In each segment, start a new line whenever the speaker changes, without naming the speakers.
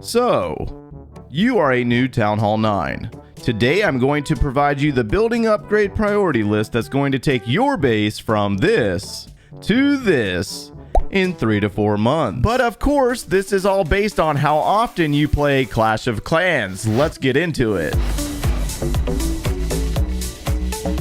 So, you are a new Town Hall 9. Today I'm going to provide you the building upgrade priority list that's going to take your base from this to this in 3 to 4 months. But of course, this is all based on how often you play Clash of Clans. Let's get into it.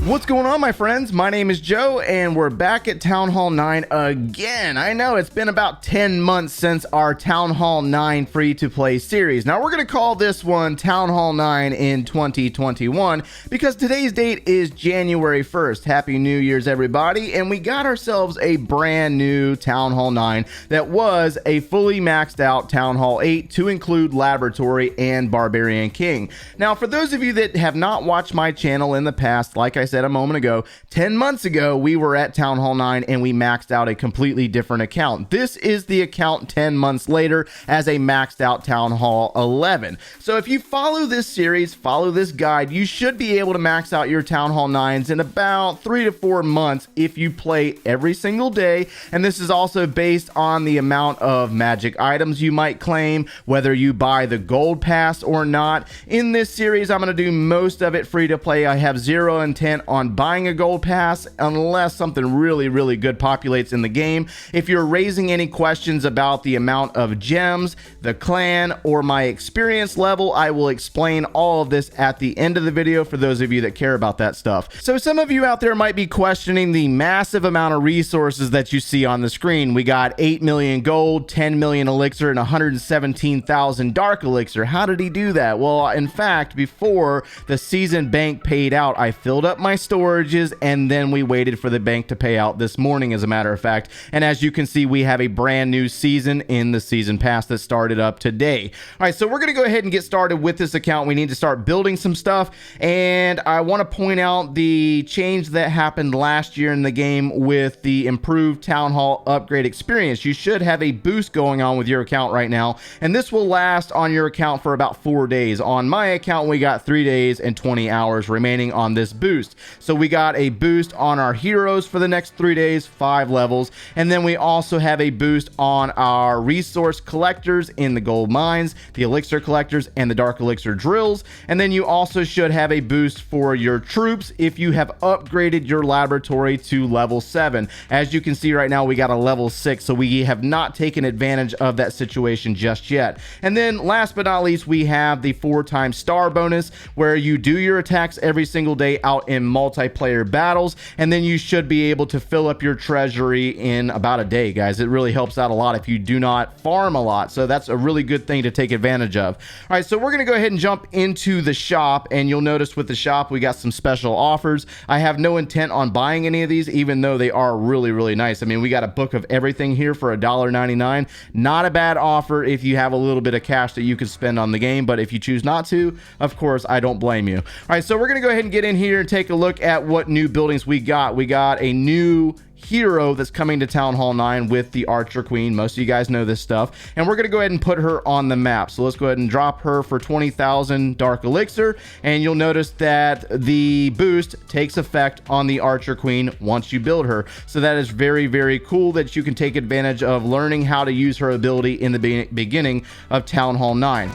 What's going on, my friends? My name is Joe, and we're back at Town Hall 9 again. I know it's been about 10 months since our Town Hall 9 free-to-play series. Now, we're going to call this one Town Hall 9 in 2021 because today's date is January 1st. Happy New Year's, everybody. And we got ourselves a brand new Town Hall 9 that was a fully maxed out Town Hall 8 to include Laboratory and Barbarian King. Now, for those of you that have not watched my channel in the past, like I said a moment ago, 10 months ago, we were at Town Hall 9 and we maxed out a completely different account. This is the account 10 months later as a maxed out Town Hall 11. So if you follow this series, follow this guide, you should be able to max out your Town Hall 9s in about 3 to 4 months if you play every single day. And this is also based on the amount of magic items you might claim, whether you buy the gold pass or not. In this series, I'm going to do most of it free to play. I have zero intent on buying a gold pass unless something really good populates in the game. If you're raising any questions about the amount of gems, the clan, or my experience level, I will explain all of this at the end of the video for those of you that care about that stuff. So some of you out there might be questioning the massive amount of resources that you see on the screen. We got 8 million gold, 10 million elixir, and 117,000 dark elixir. How did he do that? Well, in fact, before the season bank paid out, I filled up my storages and then we waited for the bank to pay out this morning, as a matter of fact. And as you can see, we have a brand new season in the season pass that started up today. All right, so we're going to go ahead and get started with this account. We need to start building some stuff, and I want to point out the change that happened last year in the game with the improved Town Hall upgrade experience. You should have a boost going on with your account right now, and this will last on your account for about 4 days. On my account, we got 3 days and 20 hours remaining on this boost. So we got a boost on our heroes for the next 3 days, 5 levels, and then we also have a boost on our resource collectors in the gold mines, the elixir collectors, and the dark elixir drills. And then you also should have a boost for your troops if you have upgraded your laboratory to level 7. As you can see right now, we got a level 6, so we have not taken advantage of that situation just yet. And then last but not least, we have the 4x star bonus where you do your attacks every single day out in multiplayer battles, and then you should be able to fill up your treasury in about a day, guys. It really helps out a lot if you do not farm a lot, so that's a really good thing to take advantage of. All right, so we're gonna go ahead and jump into the shop, and you'll notice with the shop we got some special offers. I have no intent on buying any of these, even though they are really nice. I mean, we got a book of everything here for $1.99. Not a bad offer if you have a little bit of cash that you could spend on the game, but if you choose not to, of course, I don't blame you. All right, so we're gonna go ahead and get in here and take a look at what new buildings we got. We got a new hero that's coming to Town Hall 9 with the Archer Queen. Most of you guys know this stuff, and we're going to go ahead and put her on the map. So let's go ahead and drop her for 20,000 dark elixir, and you'll notice that the boost takes effect on the Archer Queen once you build her. So that is very cool that you can take advantage of learning how to use her ability in the beginning of Town Hall 9.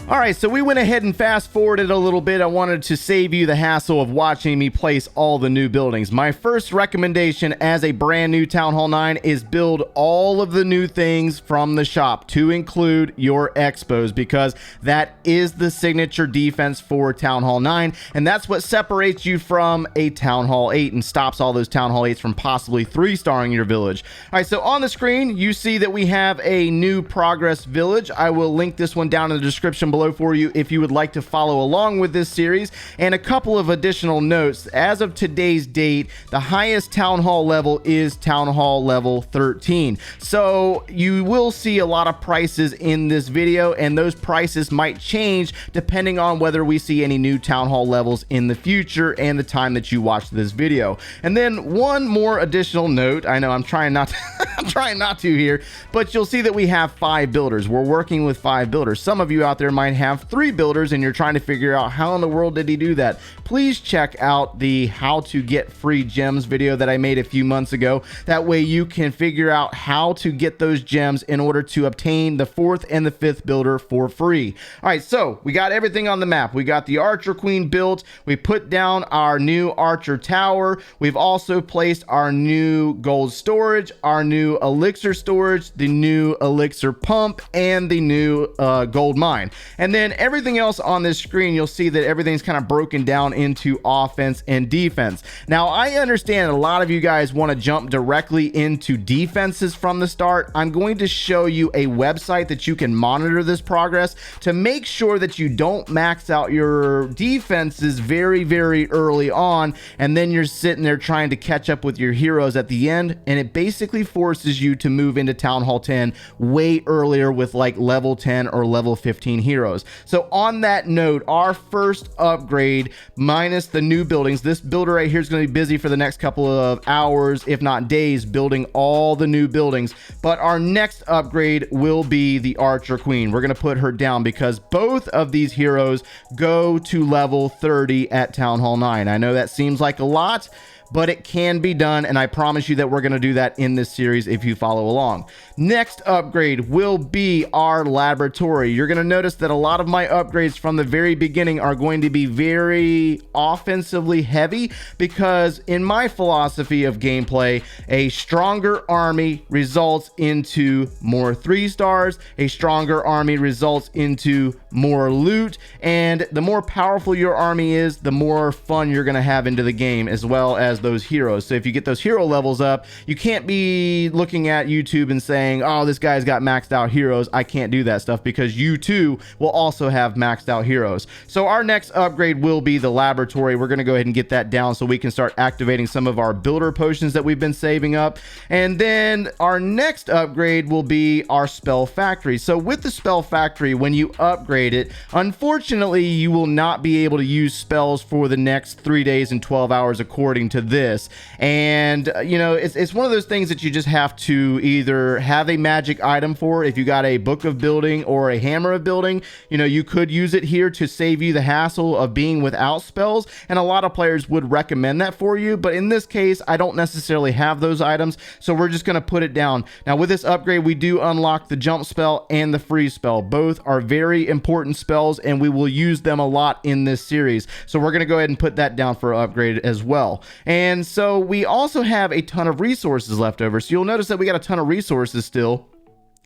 All right, so we went ahead and fast forwarded a little bit. I wanted to save you the hassle of watching me place all the new buildings. My first recommendation as a brand new Town Hall 9 is build all of the new things from the shop to include your expos, because that is the signature defense for Town Hall 9, and that's what separates you from a Town Hall 8 and stops all those Town Hall 8s from possibly 3-starring your village. All right, so on the screen, you see that we have a new progress village. I will link this one down in the description below for you if you would like to follow along with this series. And a couple of additional notes: as of today's date, the highest Town Hall level is Town Hall level 13. So you will see a lot of prices in this video, and those prices might change depending on whether we see any new Town Hall levels in the future and the time that you watch this video. And then one more additional note. I know I'm trying not to I'm trying not to here, but you'll see that we have 5 builders. We're working with 5 builders. Some of you out there might 9 have 3 builders and you're trying to figure out how in the world did he do that, please check out the how to get free gems video that I made a few months ago. That way you can figure out how to get those gems in order to obtain the 4th and the 5th builder for free. All right, so we got everything on the map. We got the Archer Queen built. We put down our new Archer Tower. We've also placed our new gold storage, our new elixir storage, the new elixir pump, and the new gold mine. And then everything else on this screen, you'll see that everything's kind of broken down into offense and defense. Now, I understand a lot of you guys want to jump directly into defenses from the start. I'm going to show you a website that you can monitor this progress to make sure that you don't max out your defenses very, very early on, and then you're sitting there trying to catch up with your heroes at the end, and it basically forces you to move into Town Hall 10 way earlier with like level 10 or level 15 heroes. So on that note, our first upgrade minus the new buildings, this builder right here is going to be busy for the next couple of hours, if not days, building all the new buildings. But our next upgrade will be the Archer Queen. We're going to put her down because both of these heroes go to level 30 at Town Hall 9. I know that seems like a lot, but it can be done, and I promise you that we're going to do that in this series if you follow along. Next upgrade will be our laboratory. You're going to notice that a lot of my upgrades from the very beginning are going to be very offensively heavy because in my philosophy of gameplay, a stronger army results into more 3 stars, a stronger army results into more loot, and the more powerful your army is, the more fun you're going to have into the game, as well as those heroes. So if you get those hero levels up, you can't be looking at YouTube and saying, oh, this guy's got maxed out heroes. I can't do that stuff, because you too will also have maxed out heroes. So our next upgrade will be the laboratory. We're going to go ahead and get that down so we can start activating some of our builder potions that we've been saving up. And then our next upgrade will be our spell factory. So with the spell factory, when you upgrade it, unfortunately you will not be able to use spells for the next 3 days and 12 hours according to this. And you know, it's one of those things that you just have to either have a magic item for. If you got a book of building or a hammer of building, you know, you could use it here to save you the hassle of being without spells, and a lot of players would recommend that for you, but in this case I don't necessarily have those items, so we're just going to put it down. Now with this upgrade, we do unlock the jump spell and the freeze spell. Both are very important spells and we will use them a lot in this series, so we're going to go ahead and put that down for upgrade as well. And so we also have a ton of resources left over, so you'll notice that we got a ton of resources still.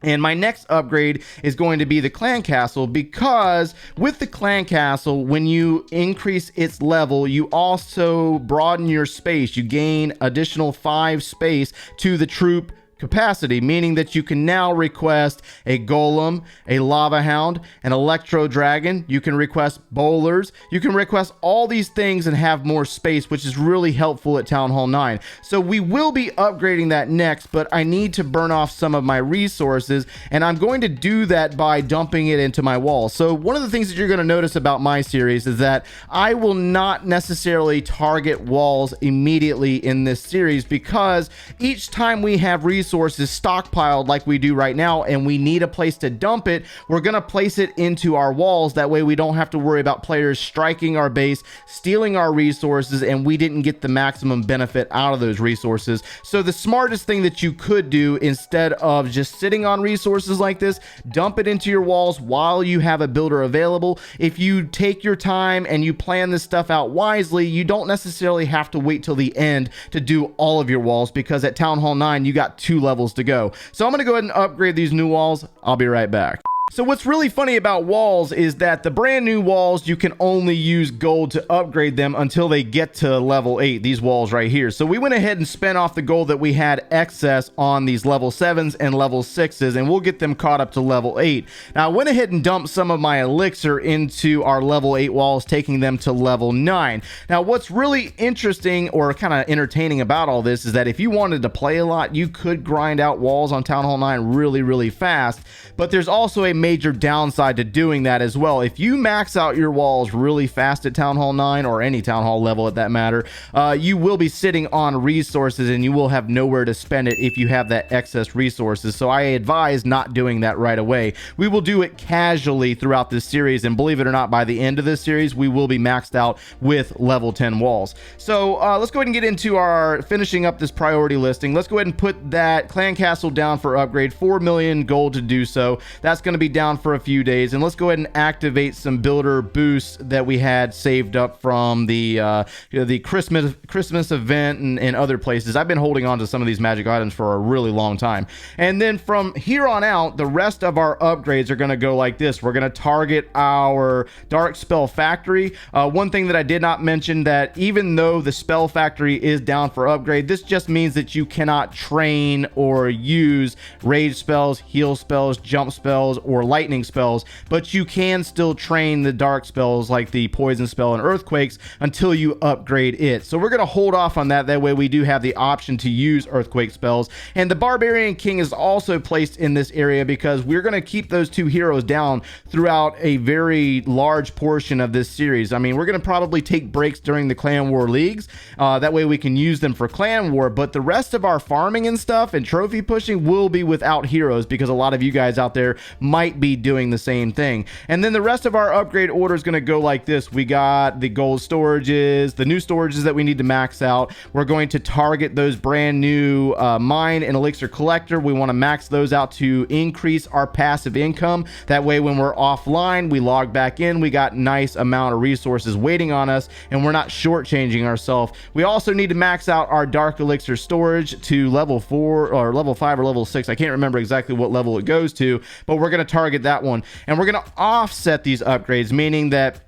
And my next upgrade is going to be the clan castle, because with the clan castle, when you increase its level, you also broaden your space. You gain additional 5 space to the troop capacity, meaning that you can now request a golem, a lava hound, an electro dragon. You can request bowlers. You can request all these things and have more space, which is really helpful at Town Hall 9. So we will be upgrading that next, but I need to burn off some of my resources, and I'm going to do that by dumping it into my walls. So one of the things that you're going to notice about my series is that I will not necessarily target walls immediately in this series, because each time we have resources stockpiled like we do right now and we need a place to dump it, we're going to place it into our walls. That way we don't have to worry about players striking our base, stealing our resources, and we didn't get the maximum benefit out of those resources. So the smartest thing that you could do, instead of just sitting on resources like this, dump it into your walls while you have a builder available. If you take your time and you plan this stuff out wisely, you don't necessarily have to wait till the end to do all of your walls, because at Town Hall 9 you got 2 levels to go. So I'm going to go ahead and upgrade these new walls. I'll be right back. So what's really funny about walls is that the brand new walls, you can only use gold to upgrade them until they get to level 8, these walls right here. So we went ahead and spent off the gold that we had excess on these level 7s and level 6s, and we'll get them caught up to level 8. Now I went ahead and dumped some of my elixir into our level 8 walls, taking them to level 9. Now what's really interesting or kind of entertaining about all this is that if you wanted to play a lot, you could grind out walls on Town Hall 9 really, really fast, but there's also a major downside to doing that as well. If you max out your walls really fast at Town Hall 9, or any Town Hall level at that matter, you will be sitting on resources and you will have nowhere to spend it if you have that excess resources. So I advise not doing that right away. We will do it casually throughout this series, and believe it or not, by the end of this series, we will be maxed out with level 10 walls. So let's go ahead and get into our finishing up this priority listing. Let's go ahead and put that clan castle down for upgrade, 4 million gold to do so. That's going to be down for a few days, and let's go ahead and activate some builder boosts that we had saved up from the the Christmas event and other places. I've been holding on to some of these magic items for a really long time. And then from here on out, the rest of our upgrades are going to go like this. We're going to target our dark spell factory. One thing that I did not mention, that even though the spell factory is down for upgrade, this just means that you cannot train or use rage spells, heal spells, jump spells, or lightning spells, but you can still train the dark spells like the poison spell and earthquakes until you upgrade it. So we're going to hold off on that. That way we do have the option to use earthquake spells. And the barbarian king is also placed in this area because we're going to keep those two heroes down throughout a very large portion of this series. I mean, we're going to probably take breaks during the clan war leagues. That way we can use them for clan war, but the rest of our farming and stuff and trophy pushing will be without heroes, because a lot of you guys out there might be doing the same thing. And then the rest of our upgrade order is going to go like this. We got the gold storages, the new storages that we need to max out. We're going to target those brand new mine and elixir collector. We want to max those out to increase our passive income. That way when we're offline, we log back in, we got nice amount of resources waiting on us, and we're not shortchanging ourselves. We also need to max out our dark elixir storage to level 4 or level 5 or level 6. I can't remember exactly what level it goes to, but we're going to target that one. And we're going to offset these upgrades, meaning that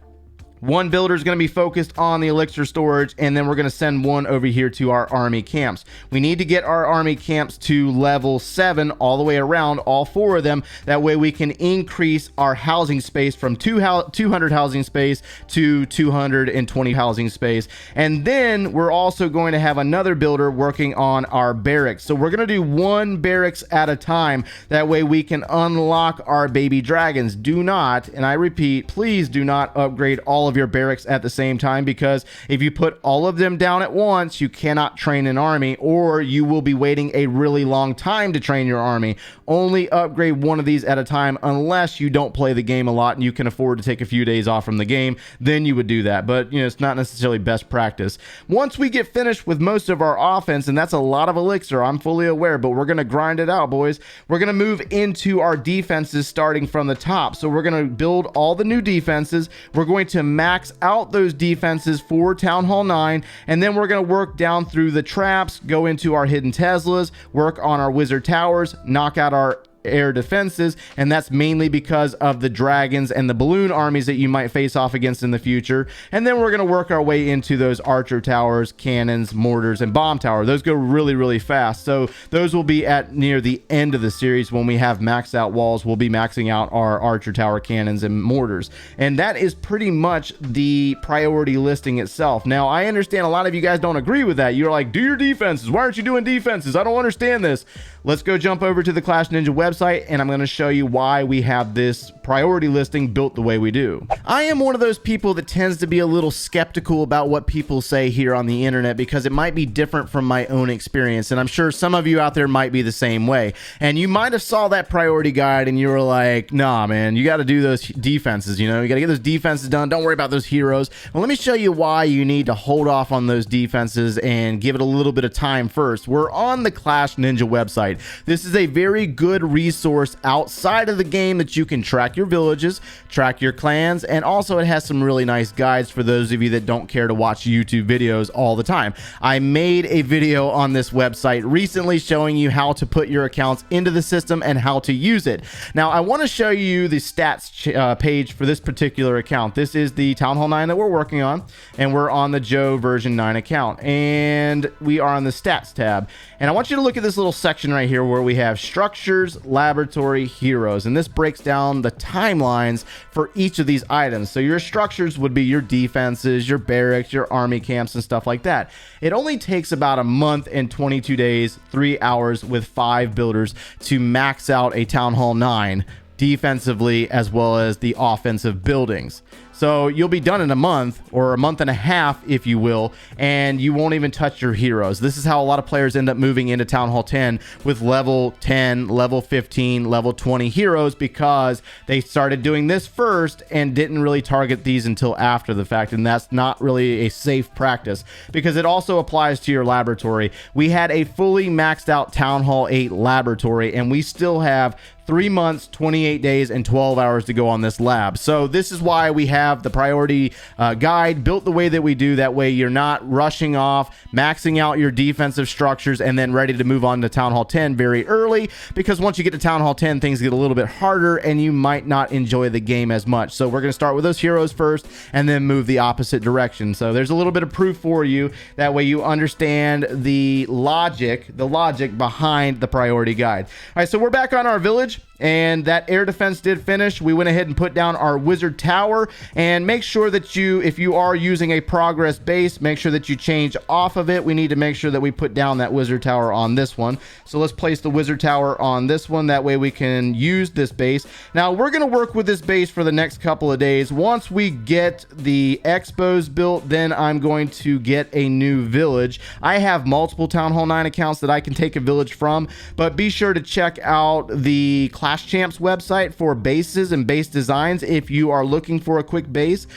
one builder is going to be focused on the elixir storage, and then we're going to send one over here to our army camps. We need to get our army camps to level 7 all the way around, all 4 of them. That way we can increase our housing space from 200 housing space to 220 housing space. And then we're also going to have another builder working on our barracks. So we're going to do one barracks at a time. That way we can unlock our baby dragons. Do not, and I repeat, please do not upgrade all of your barracks at the same time, because if you put all of them down at once, you cannot train an army, or you will be waiting a really long time to train your army. Only upgrade one of these at a time, unless you don't play the game a lot and you can afford to take a few days off from the game. Then you would do that, but it's not necessarily best practice. Once we get finished with most of our offense, and that's a lot of elixir, I'm fully aware, but we're going to grind it out, boys. We're going to move into our defenses starting from the top. So we're going to build all the new defenses. We're going to max out those defenses for Town Hall 9, and then we're going to work down through the traps, go into our hidden Teslas, work on our wizard towers, knock out our air defenses, and that's mainly because of the dragons and the balloon armies that you might face off against in the future. And then we're going to work our way into those archer towers, cannons, mortars, and bomb tower. Those go really, really fast. So those will be at near the end of the series. When we have maxed out walls, we'll be maxing out our archer tower, cannons, and mortars. And that is pretty much the priority listing itself. Now, I understand a lot of you guys don't agree with that. You're like, do your defenses. Why aren't you doing defenses? I don't understand this. Let's go jump over to the Clash Ninja website, and I'm going to show you why we have this priority listing built the way we do. I am one of those people that tends to be a little skeptical about what people say here on the internet, because it might be different from my own experience, and I'm sure some of you out there might be the same way. And you might have saw that priority guide and you were like, nah man, you got to do those defenses, you got to get those defenses done. Don't worry about those heroes. Well, let me show you why you need to hold off on those defenses and give it a little bit of time first. We're on the Clash Ninja website. This is a very good resource outside of the game that you can track your villages, track your clans, and also it has some really nice guides for those of you that don't care to watch YouTube videos all the time. I made a video on this website recently showing you how to put your accounts into the system and how to use it. Now, I want to show you the stats page for this particular account. This is the Town Hall 9 that we're working on, and we're on the Joe version 9 account, and we are on the stats tab. And I want you to look at this little section right here where we have structures, laboratory, heroes, and this breaks down the timelines for each of these items. So your structures would be your defenses, your barracks, your army camps, and stuff like that. It only takes about a month and 22 days, 3 hours with 5 builders to max out a Town Hall 9 defensively as well as the offensive buildings. So you'll be done in a month, or a month and a half, if you will, and you won't even touch your heroes. This is how a lot of players end up moving into Town Hall 10 with level 10, level 15, level 20 heroes, because they started doing this first and didn't really target these until after the fact. And that's not really a safe practice, because it also applies to your laboratory. We had a fully maxed out Town Hall 8 laboratory, and we still have 3 months, 28 days, and 12 hours to go on this lab. So this is why we have the priority guide built the way that we do. That way you're not rushing off, maxing out your defensive structures, and then ready to move on to Town Hall 10 very early, because once you get to Town Hall 10, things get a little bit harder and you might not enjoy the game as much. So we're going to start with those heroes first and then move the opposite direction. So there's a little bit of proof for you. That way you understand the logic behind the priority guide. All right, so we're back on our village, and that air defense did finish. We went ahead and put down our wizard tower, and make sure that if you are using a progress base, make sure that you change off of it. We need to make sure that we put down that wizard tower on this one. So let's place the wizard tower on this one. That way we can use this base. Now we're going to work with this base for the next couple of days. Once we get the expos built, then I'm going to get a new village. I have multiple Town Hall 9 accounts that I can take a village from, but be sure to check out the Clash Champs website for bases and base designs if you are looking for a quick base.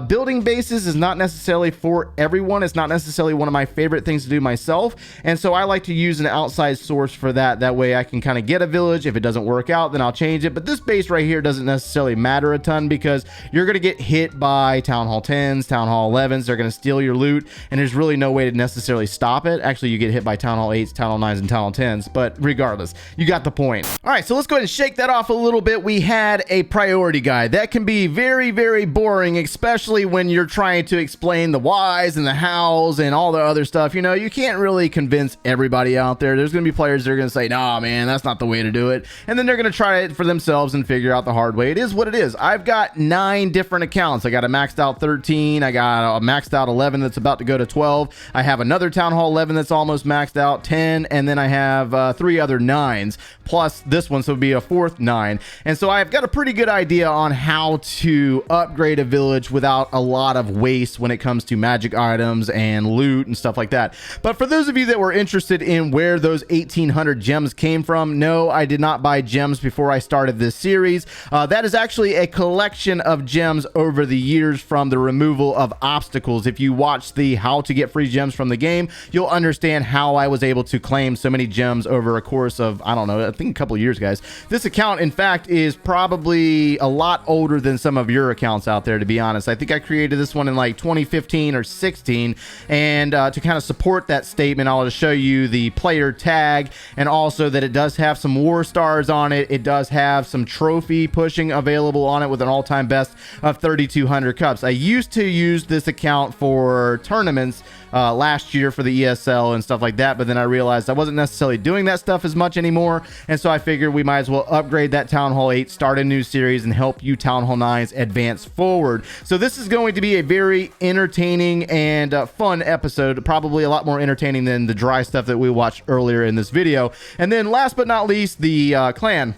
Building bases is not necessarily for everyone. It's not necessarily one of my favorite things to do myself, and so I like to use an outside source for that. That way I can kind of get a village. If it doesn't work out, then I'll change it. But this base right here doesn't necessarily matter a ton, because you're going to get hit by Town Hall 10s, Town Hall 11s. They're going to steal your loot, and there's really no way to necessarily stop it. Actually, you get hit by Town Hall 8s, Town Hall 9s, and Town Hall 10s, but regardless, you got the point. All right, so let's go ahead and shake that off a little bit. We had a priority guide that can be very, very boring, especially when you're trying to explain the whys and the hows and all the other stuff. You know, you can't really convince everybody out there. There's going to be players that are going to say, nah, man, that's not the way to do it. And then they're going to try it for themselves and figure out the hard way. It is what it is. I've got 9 different accounts. I got a maxed out 13. I got a maxed out 11 that's about to go to 12. I have another Town Hall 11 that's almost maxed out, 10. And then I have 3 other 9s plus this one. So it'd be a 4th 9. And so I've got a pretty good idea on how to upgrade a village without a lot of waste when it comes to magic items and loot and stuff like that. But for those of you that were interested in where those 1,800 gems came from, no, I did not buy gems before I started this series. That is actually a collection of gems over the years from the removal of obstacles. If you watch the how to get free gems from the game, you'll understand how I was able to claim so many gems over a course of, I don't know, I think a couple of years, guys. This account, in fact, is probably a lot older than some of your accounts out there, to be honest. I think I created this one in like 2015 or 16, and to kind of support that statement, I'll just show you the player tag, and also that it does have some war stars on it. It does have some trophy pushing available on it with an all-time best of 3,200 cups. I used to use this account for tournaments last year for the ESL and stuff like that, but then I realized I wasn't necessarily doing that stuff as much anymore, and so I figured we might as well upgrade that Town Hall 8, start a new series, and help you Town Hall 9s advance forward. So this is going to be a very entertaining and fun episode, probably a lot more entertaining than the dry stuff that we watched earlier in this video. And then last but not least, the clan.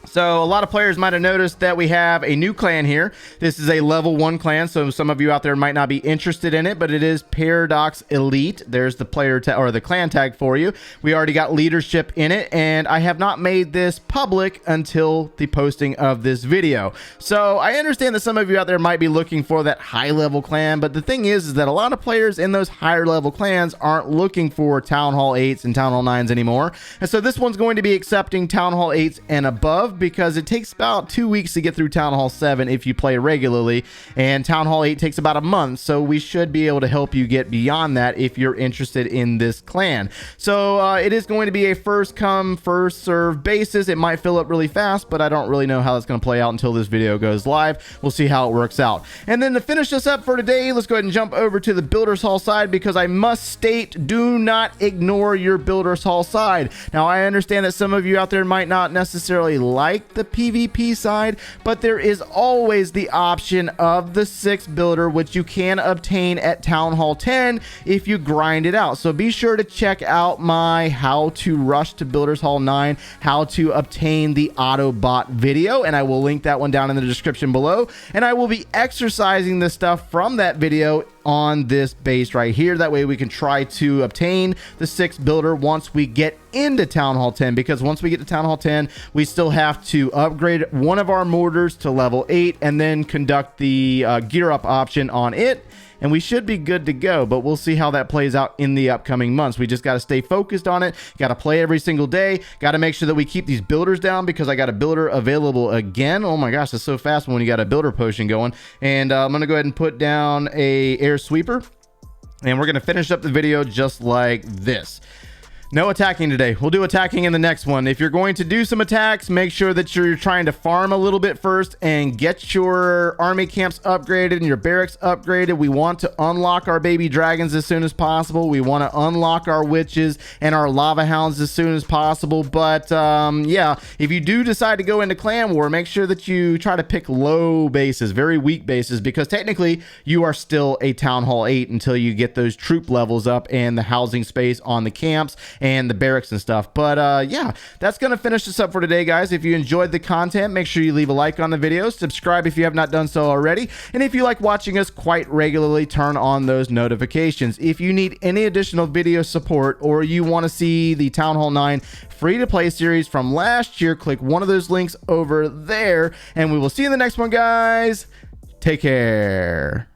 So a lot of players might have noticed that we have a new clan here. This is a level 1 clan, so some of you out there might not be interested in it, but it is Paradox Elite. There's the player or the clan tag for you. We already got leadership in it, and I have not made this public until the posting of this video. So I understand that some of you out there might be looking for that high level clan, but the thing is that a lot of players in those higher level clans aren't looking for Town Hall 8s and Town Hall 9s anymore. And so this one's going to be accepting Town Hall 8s and above, because it takes about 2 weeks to get through Town Hall 7 if you play regularly, and Town Hall 8 takes about a month, so we should be able to help you get beyond that if you're interested in this clan. So it is going to be a first come first serve basis. It might fill up really fast, but I don't really know how that's going to play out until this video goes live. We'll see how it works out. And then to finish this up for today, let's go ahead and jump over to the Builders Hall side, because I must state, do not ignore your Builders Hall side. Now I understand that some of you out there might not necessarily like like the PvP side, but there is always the option of the 6 builder, which you can obtain at Town Hall 10 if you grind it out. So be sure to check out my how to rush to Builders Hall 9, how to obtain the Autobot video, and I will link that one down in the description below. And I will be exercising the stuff from that video on this base right here. That way we can try to obtain the 6 builder once we get into Town Hall 10, because once we get to Town Hall 10, we still have to upgrade one of our mortars to level 8 and then conduct the gear up option on it, and we should be good to go. But we'll see how that plays out in the upcoming months. We just got to stay focused on it, got to play every single day, got to make sure that we keep these builders down, because I got a builder available again. Oh my gosh, it's so fast when you got a builder potion going. And I'm gonna go ahead and put down a air sweeper, and we're gonna finish up the video just like this. No attacking today. We'll do attacking in the next one. If you're going to do some attacks, make sure that you're trying to farm a little bit first and get your army camps upgraded and your barracks upgraded. We want to unlock our baby dragons as soon as possible. We want to unlock our witches and our lava hounds as soon as possible. But yeah, if you do decide to go into clan war, make sure that you try to pick low bases, very weak bases, because technically you are still a Town Hall 8 until you get those troop levels up and the housing space on the camps and the barracks and stuff. But yeah, that's gonna finish us up for today, guys. If you enjoyed the content, make sure you leave a like on the video, subscribe if you have not done so already, and if you like watching us quite regularly, turn on those notifications. If you need any additional video support, or you want to see the Town Hall 9 free-to-play series from last year, click one of those links over there, and we will see you in the next one, guys. Take care.